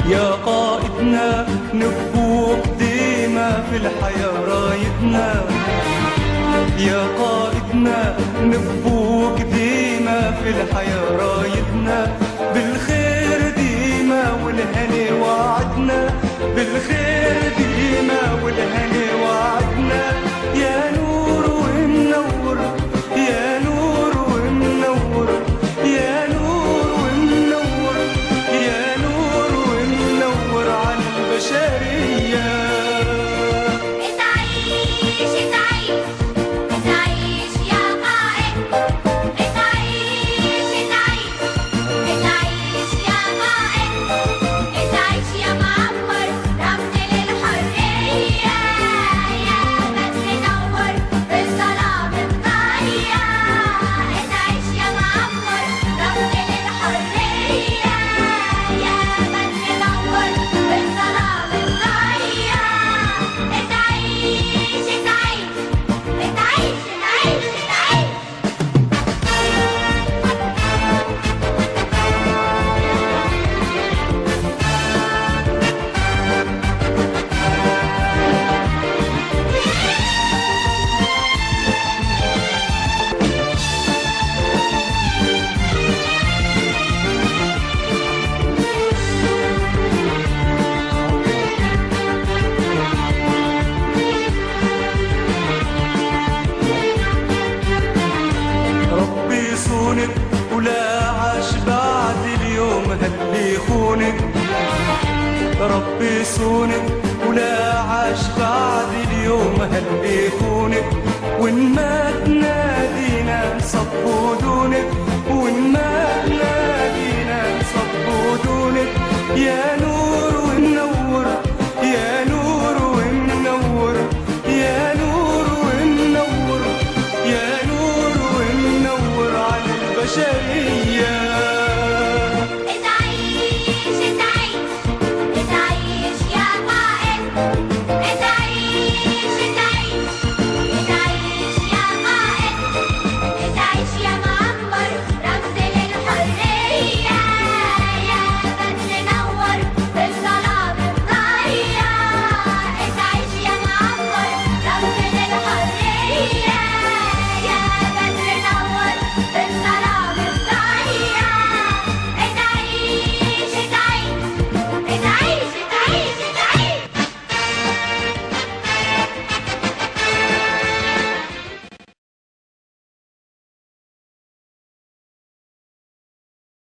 يا قائدنا نبوك ديما في الحياة رايدنا، يا قائدنا نبوك ديما في الحياة رايدنا، بالخير ديما والهني وعدنا، بالخير ديما والهني وعدنا، يا نور ومنور، يا نور ومنور، يا نور ومنور، يا نور ومنور على البشرية. تعيش تعيش تعيش يا قائد، تعيش تعيش تعيش يا قائد، تعيش يا معمر رمز للحرية، يا من منور بالظلام الضيّة، تعيش يا معمر رمز للحرية، يا من منور بالظلام الضيّة، تعيش تعيش تعيش تعيش تعيش. ربي يصونك ولا عاش بعد اليوم هاللي يخونك، ربي يصونك ولا عاش بعد اليوم هاللي يخونك، وإن ما تنادينا نصبوا دونك، وإن ما تنادينا نصبوا دونك، يا